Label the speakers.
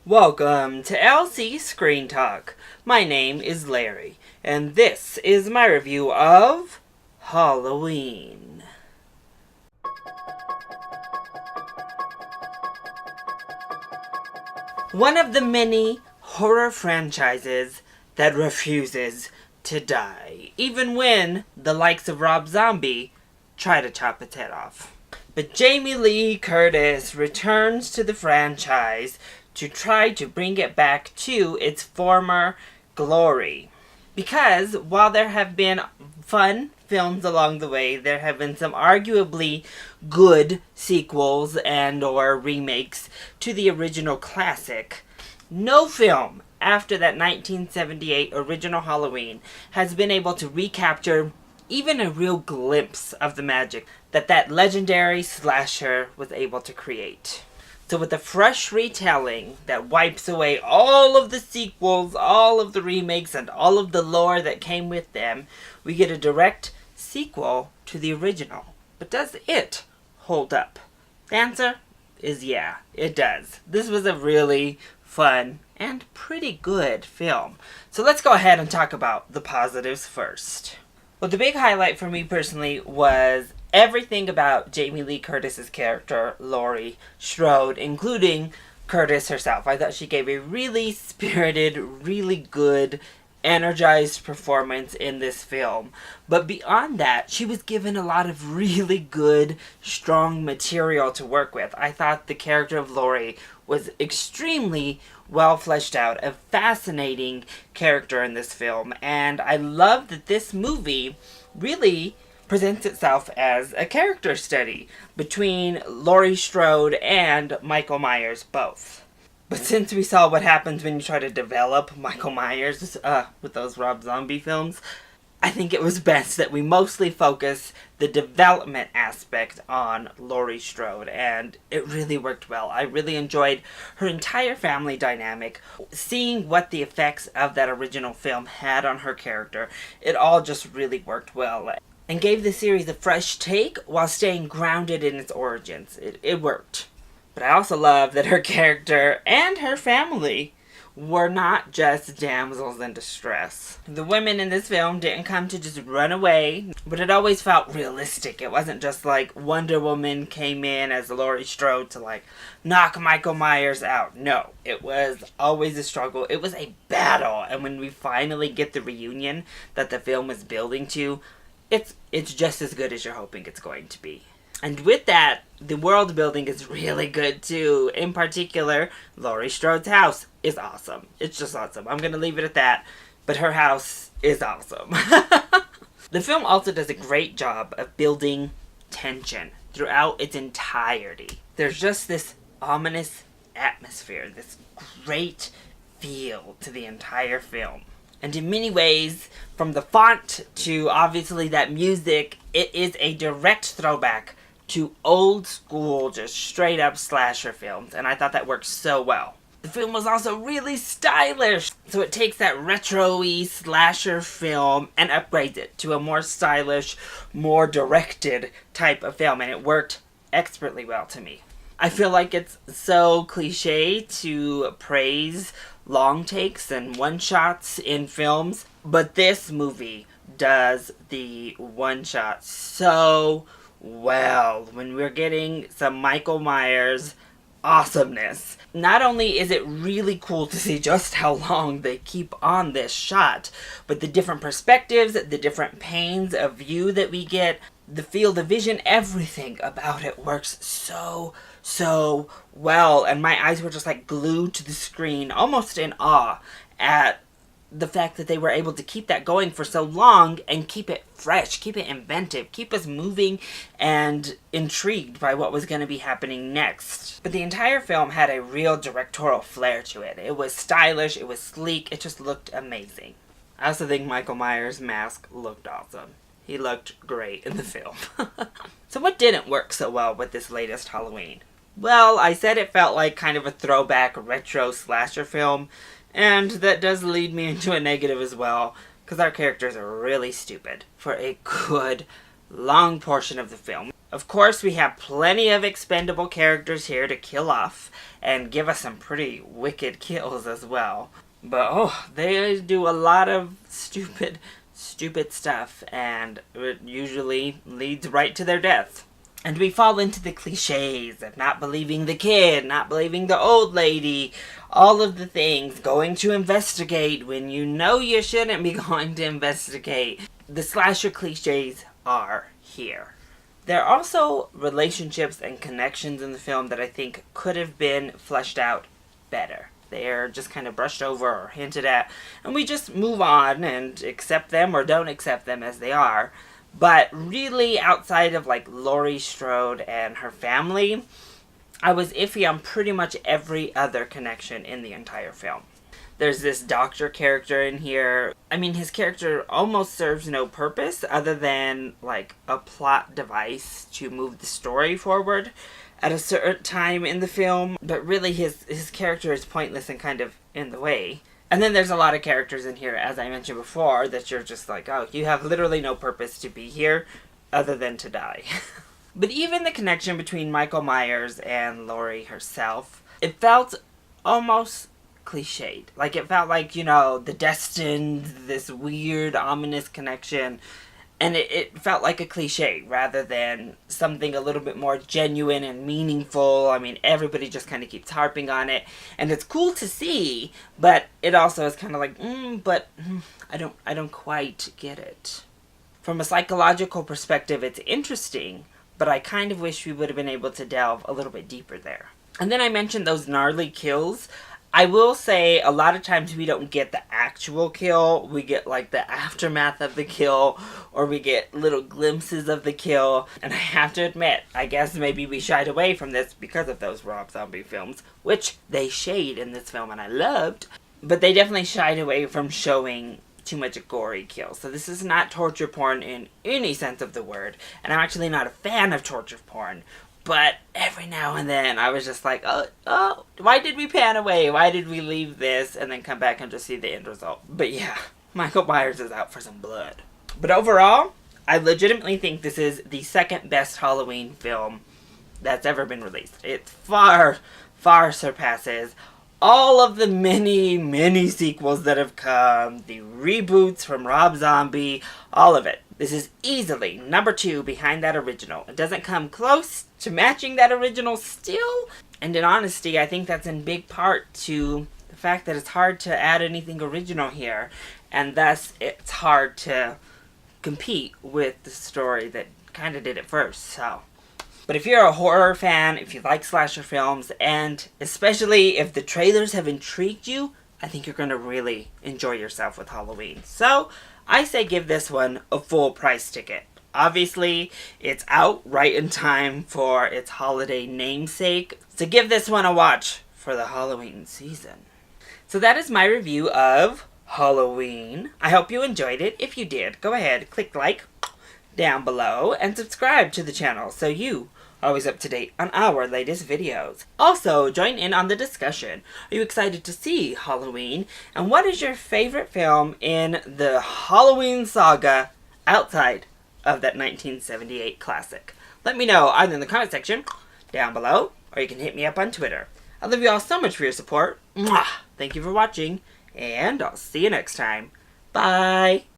Speaker 1: Welcome to LC Screen Talk. My name is Larry, and this is my review of Halloween. One of the many horror franchises that refuses to die, even when the likes of Rob Zombie try to chop its head off. But Jamie Lee Curtis returns to the franchise to try to bring it back to its former glory. Because while there have been fun films along the way, there have been some arguably good sequels and or remakes to the original classic. No film after that 1978 original Halloween has been able to recapture even a real glimpse of the magic that legendary slasher was able to create. So with a fresh retelling that wipes away all of the sequels, all of the remakes, and all of the lore that came with them, we get a direct sequel to the original. But does it hold up? The answer is yeah, it does. This was a really fun and pretty good film. So let's go ahead and talk about the positives first. Well, the big highlight for me personally was everything about Jamie Lee Curtis's character, Laurie Strode, including Curtis herself. I thought she gave a really spirited, really good, energized performance in this film. But beyond that, she was given a lot of really good, strong material to work with. I thought the character of Laurie was extremely well fleshed out, a fascinating character in this film, and I love that this movie really presents itself as a character study between Laurie Strode and Michael Myers both. But since we saw what happens when you try to develop Michael Myers with those Rob Zombie films, I think it was best that we mostly focus the development aspect on Laurie Strode, and it really worked well. I really enjoyed her entire family dynamic, seeing what the effects of that original film had on her character. It all just really worked well and gave the series a fresh take while staying grounded in its origins. It worked. But I also love that her character and her family were not just damsels in distress. The women in this film didn't come to just run away, but it always felt realistic. It wasn't just like Wonder Woman came in as Laurie Strode to knock Michael Myers out. No, it was always a struggle. It was a battle, and when we finally get the reunion that the film was building to, it's just as good as you're hoping it's going to be. And with that, the world building is really good too. In particular, Laurie Strode's house is awesome. It's just awesome. I'm going to leave it at that. But her house is awesome. The film also does a great job of building tension throughout its entirety. There's just this ominous atmosphere, this great feel to the entire film. And in many ways, from the font to obviously that music, it is a direct throwback to old school, just straight up slasher films, and I thought that worked so well. The film was also really stylish, so it takes that retro-y slasher film and upgrades it to a more stylish, more directed type of film, and it worked expertly well to me. I feel like it's so cliche to praise long takes and one-shots in films, but this movie does the one-shot so well when we're getting some Michael Myers awesomeness. Not only is it really cool to see just how long they keep on this shot, but the different perspectives, the different panes of view that we get, the field of vision, everything about it works so well, and my eyes were just glued to the screen, almost in awe at the fact that they were able to keep that going for so long and keep it fresh, keep it inventive, keep us moving and intrigued by what was going to be happening next. But the entire film had a real directorial flair to it. It was stylish, it was sleek, it just looked amazing. I also think Michael Myers' mask looked awesome. He looked great in the film. So what didn't work so well with this latest Halloween? Well, I said it felt like kind of a throwback retro slasher film, and that does lead me into a negative as well, because our characters are really stupid for a good long portion of the film. Of course, we have plenty of expendable characters here to kill off and give us some pretty wicked kills as well. But oh, they do a lot of stupid stuff, and it usually leads right to their death. And we fall into the cliches of not believing the kid, not believing the old lady, all of the things, going to investigate when you know you shouldn't be going to investigate. The slasher cliches are here. There are also relationships and connections in the film that I think could have been fleshed out better. They're just kind of brushed over or hinted at, and we just move on and accept them or don't accept them as they are. But really, outside of like Laurie Strode and her family, I was iffy on pretty much every other connection in the entire film. There's this doctor character in here. I mean, his character almost serves no purpose other than like a plot device to move the story forward at a certain time in the film. But really, his character is pointless and kind of in the way. And then there's a lot of characters in here, as I mentioned before, that you're just like, oh, you have literally no purpose to be here other than to die. But even the connection between Michael Myers and Laurie herself, it felt almost cliched. Like, it felt like, the destined, this weird, ominous connection. And it felt like a cliche rather than something a little bit more genuine and meaningful. I mean, everybody just kind of keeps harping on it. And it's cool to see, but it also is kind of like, I don't quite get it. From a psychological perspective, it's interesting, but I kind of wish we would have been able to delve a little bit deeper there. And then I mentioned those gnarly kills. I will say a lot of times we don't get the actual kill. We get like the aftermath of the kill, or we get little glimpses of the kill. And I have to admit, I guess maybe we shied away from this because of those Rob Zombie films, which they shade in this film and I loved. But they definitely shied away from showing too much gory kills. So this is not torture porn in any sense of the word. And I'm actually not a fan of torture porn. But every now and then, I was just like, oh, why did we pan away? Why did we leave this? And then come back and just see the end result. But yeah, Michael Myers is out for some blood. But overall, I legitimately think this is the second best Halloween film that's ever been released. It far, far surpasses all of the many sequels that have come, the reboots from Rob Zombie, all of it. This is easily number 2 behind that original. It doesn't come close to matching that original still. And in honesty, I think that's in big part to the fact that it's hard to add anything original here. And thus, it's hard to compete with the story that kind of did it first, so. But if you're a horror fan, if you like slasher films, and especially if the trailers have intrigued you, I think you're going to really enjoy yourself with Halloween. So, I say give this one a full price ticket. Obviously, it's out right in time for its holiday namesake, so give this one a watch for the Halloween season. So that is my review of Halloween. I hope you enjoyed it. If you did, go ahead, click like down below, and subscribe to the channel so you are always up to date on our latest videos. Also, join in on the discussion. Are you excited to see Halloween? And what is your favorite film in the Halloween saga outside of that 1978 classic? Let me know either in the comment section down below, or you can hit me up on Twitter. I love you all so much for your support. Mwah! Thank you for watching, and I'll see you next time. Bye!